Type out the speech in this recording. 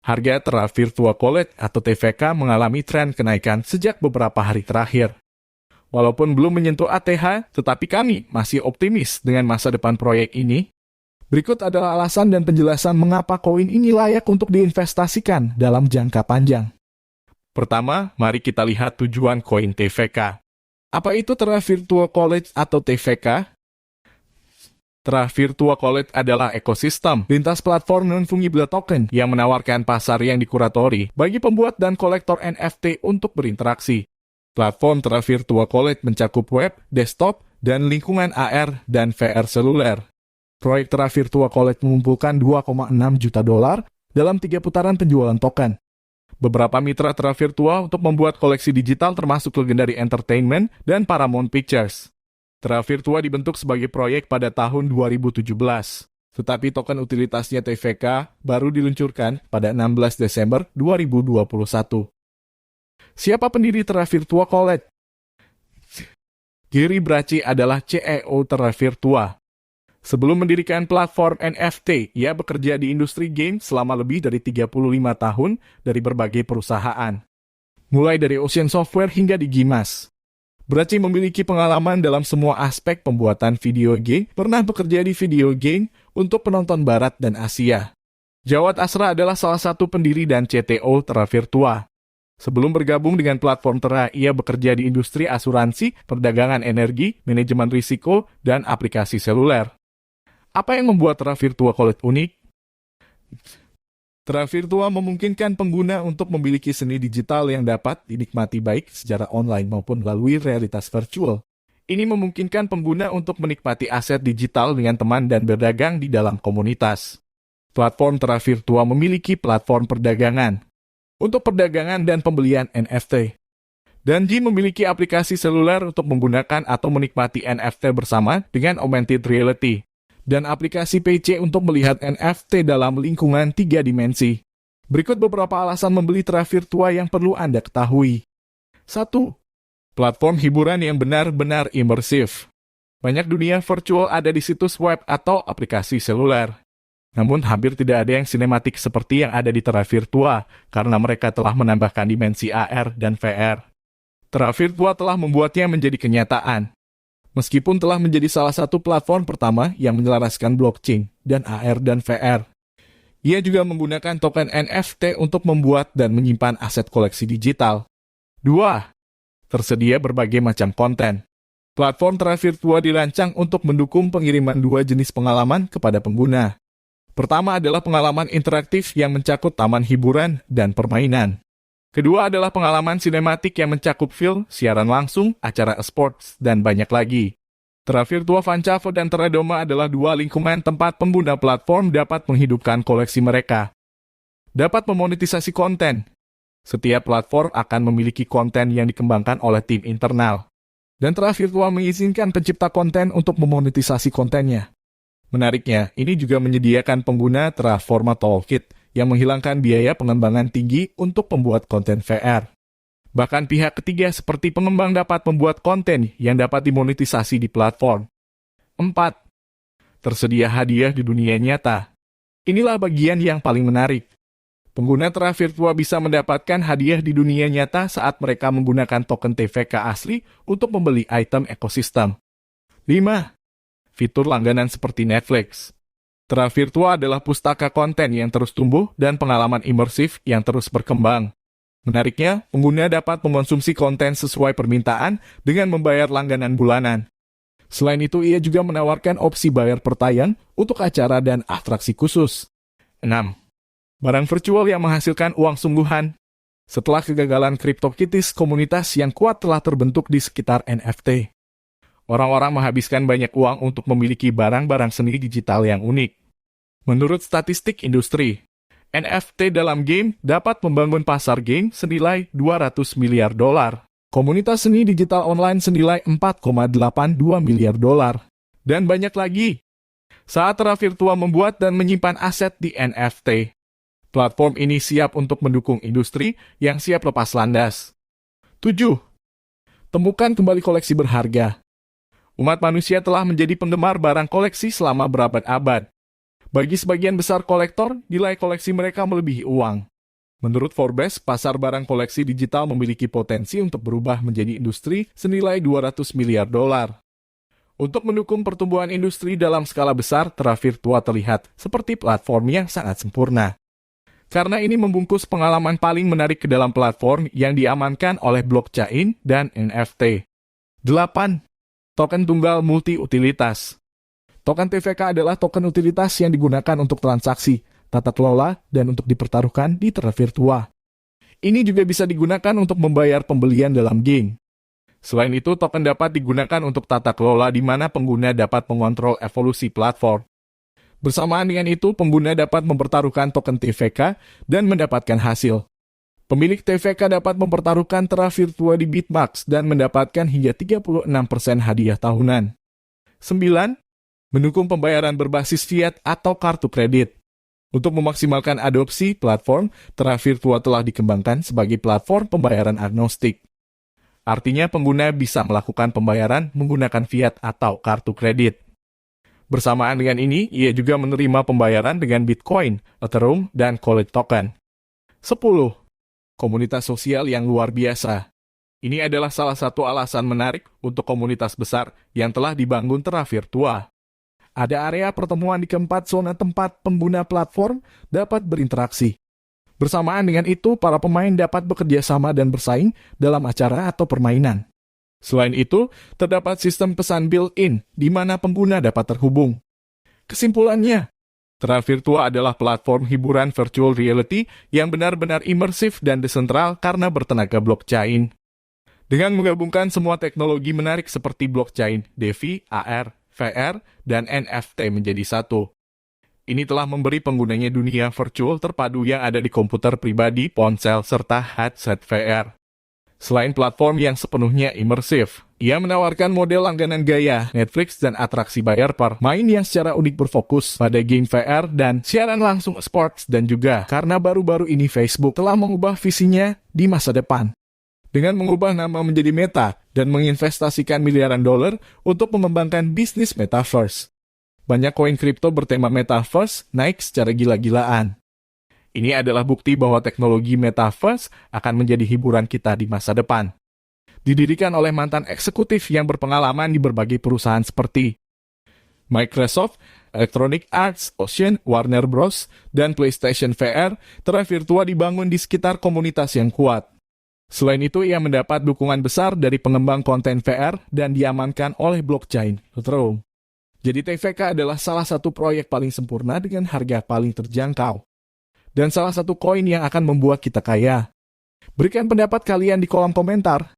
Harga Terra Virtua College atau TVK mengalami tren kenaikan sejak beberapa hari terakhir. Walaupun belum menyentuh ATH, tetapi kami masih optimis dengan masa depan proyek ini. Berikut adalah alasan dan penjelasan mengapa koin ini layak untuk diinvestasikan dalam jangka panjang. Pertama, mari kita lihat tujuan koin TVK. Apa itu Terra Virtua College atau TVK? Terra Virtua College adalah ekosistem lintas platform non-fungible token yang menawarkan pasar yang dikuratori bagi pembuat dan kolektor NFT untuk berinteraksi. Platform Terra Virtua College mencakup web, desktop, dan lingkungan AR dan VR seluler. Proyek Terra Virtua College mengumpulkan $2,6 juta dalam 3 putaran penjualan token. Beberapa mitra Terra Virtua untuk membuat koleksi digital termasuk Legendary Entertainment dan Paramount Pictures. Terra Virtua dibentuk sebagai proyek pada tahun 2017, tetapi token utilitasnya TVK baru diluncurkan pada 16 Desember 2021. Siapa pendiri Terra Virtua College? Gary Bracci adalah CEO Terra Virtua. Sebelum mendirikan platform NFT, ia bekerja di industri game selama lebih dari 35 tahun dari berbagai perusahaan, mulai dari Ocean Software hingga di Gimas. Bracci memiliki pengalaman dalam semua aspek pembuatan video game, pernah bekerja di video game untuk penonton Barat dan Asia. Jawad Asra adalah salah satu pendiri dan CTO Terra Virtua. Sebelum bergabung dengan platform Terra, ia bekerja di industri asuransi, perdagangan energi, manajemen risiko, dan aplikasi seluler. Apa yang membuat Terra Virtua College unik? Terra Virtua memungkinkan pengguna untuk memiliki seni digital yang dapat dinikmati baik secara online maupun melalui realitas virtual. Ini memungkinkan pengguna untuk menikmati aset digital dengan teman dan berdagang di dalam komunitas. Platform Terra Virtua memiliki platform perdagangan untuk perdagangan dan pembelian NFT. Dan G memiliki aplikasi seluler untuk menggunakan atau menikmati NFT bersama dengan augmented reality. Dan aplikasi PC untuk melihat NFT dalam lingkungan 3 dimensi. Berikut beberapa alasan membeli Terra Virtua yang perlu Anda ketahui. 1. Platform hiburan yang benar-benar imersif. Banyak dunia virtual ada di situs web atau aplikasi seluler. Namun hampir tidak ada yang sinematik seperti yang ada di Terra Virtua karena mereka telah menambahkan dimensi AR dan VR. Terra Virtua telah membuatnya menjadi kenyataan. Meskipun telah menjadi salah satu platform pertama yang menyelaraskan blockchain dan AR dan VR. Ia juga menggunakan token NFT untuk membuat dan menyimpan aset koleksi digital. 2. Tersedia berbagai macam konten. Platform Terra Virtua dirancang untuk mendukung pengiriman 2 jenis pengalaman kepada pengguna. Pertama adalah pengalaman interaktif yang mencakup taman hiburan dan permainan. Kedua adalah pengalaman sinematik yang mencakup film, siaran langsung, acara esports, dan banyak lagi. Terra Virtua Fancavo dan Terra Doma adalah 2 lingkungan tempat pengguna platform dapat menghidupkan koleksi mereka. Dapat memonetisasi konten. Setiap platform akan memiliki konten yang dikembangkan oleh tim internal. Dan Terra Virtua mengizinkan pencipta konten untuk memonetisasi kontennya. Menariknya, ini juga menyediakan pengguna Terraforma Toolkit yang menghilangkan biaya pengembangan tinggi untuk pembuat konten VR. Bahkan pihak ketiga seperti pengembang dapat membuat konten yang dapat dimonetisasi di platform. 4. Tersedia hadiah di dunia nyata. Inilah bagian yang paling menarik. Pengguna Terra Virtua bisa mendapatkan hadiah di dunia nyata saat mereka menggunakan token TVK asli untuk membeli item ekosistem. 5. Fitur langganan seperti Netflix. Terra Virtua adalah pustaka konten yang terus tumbuh dan pengalaman imersif yang terus berkembang. Menariknya, pengguna dapat mengonsumsi konten sesuai permintaan dengan membayar langganan bulanan. Selain itu, ia juga menawarkan opsi bayar per tayang untuk acara dan atraksi khusus. 6. Barang virtual yang menghasilkan uang sungguhan. Setelah kegagalan CryptoKitties, komunitas yang kuat telah terbentuk di sekitar NFT. Orang-orang menghabiskan banyak uang untuk memiliki barang-barang seni digital yang unik. Menurut statistik industri, NFT dalam game dapat membangun pasar game senilai $200 miliar. Komunitas seni digital online senilai $4,82 miliar. Dan banyak lagi. Saat Terra Virtua membuat dan menyimpan aset di NFT, platform ini siap untuk mendukung industri yang siap lepas landas. 7. Temukan kembali koleksi berharga. Umat manusia telah menjadi penggemar barang koleksi selama berabad-abad. Bagi sebagian besar kolektor, nilai koleksi mereka melebihi uang. Menurut Forbes, pasar barang koleksi digital memiliki potensi untuk berubah menjadi industri senilai 200 miliar dolar. Untuk mendukung pertumbuhan industri dalam skala besar, Terra Virtua terlihat seperti platform yang sangat sempurna. Karena ini membungkus pengalaman paling menarik ke dalam platform yang diamankan oleh blockchain dan NFT. 8. Token tunggal multi-utilitas. Token TVK adalah token utilitas yang digunakan untuk transaksi, tata kelola, dan untuk dipertaruhkan di Terra Virtua. Ini juga bisa digunakan untuk membayar pembelian dalam game. Selain itu, token dapat digunakan untuk tata kelola di mana pengguna dapat mengontrol evolusi platform. Bersamaan dengan itu, pengguna dapat mempertaruhkan token TVK dan mendapatkan hasil. Pemilik TVK dapat mempertaruhkan Terra Virtua di Bitmax dan mendapatkan hingga 36% hadiah tahunan. 9. Mendukung pembayaran berbasis fiat atau kartu kredit. Untuk memaksimalkan adopsi platform, Terra Virtua telah dikembangkan sebagai platform pembayaran agnostik. Artinya pengguna bisa melakukan pembayaran menggunakan fiat atau kartu kredit. Bersamaan dengan ini, ia juga menerima pembayaran dengan Bitcoin, Ethereum, dan Cold Token. 10. Komunitas sosial yang luar biasa. Ini adalah salah satu alasan menarik untuk komunitas besar yang telah dibangun Terra Virtua. Ada area pertemuan di keempat zona tempat pengguna platform dapat berinteraksi. Bersamaan dengan itu, para pemain dapat bekerja sama dan bersaing dalam acara atau permainan. Selain itu, terdapat sistem pesan built-in di mana pengguna dapat terhubung. Kesimpulannya, Terra Virtua adalah platform hiburan virtual reality yang benar-benar imersif dan desentral karena bertenaga blockchain. Dengan menggabungkan semua teknologi menarik seperti blockchain, DeFi, AR, VR, dan NFT menjadi satu. Ini telah memberi penggunanya dunia virtual terpadu yang ada di komputer pribadi, ponsel, serta headset VR. Selain platform yang sepenuhnya imersif, ia menawarkan model langganan gaya, Netflix, dan atraksi bayar per main yang secara unik berfokus pada game VR dan siaran langsung sports, dan juga karena baru-baru ini Facebook telah mengubah visinya di masa depan. Dengan mengubah nama menjadi Meta dan menginvestasikan miliaran dolar untuk mengembangkan bisnis Metaverse. Banyak koin kripto bertema Metaverse naik secara gila-gilaan. Ini adalah bukti bahwa teknologi Metaverse akan menjadi hiburan kita di masa depan. Didirikan oleh mantan eksekutif yang berpengalaman di berbagai perusahaan seperti Microsoft, Electronic Arts, Ocean, Warner Bros., dan PlayStation VR, Terra Virtua dibangun di sekitar komunitas yang kuat. Selain itu, ia mendapat dukungan besar dari pengembang konten VR dan diamankan oleh blockchain Ethereum. Jadi TVK adalah salah satu proyek paling sempurna dengan harga paling terjangkau. Dan salah satu koin yang akan membuat kita kaya. Berikan pendapat kalian di kolom komentar.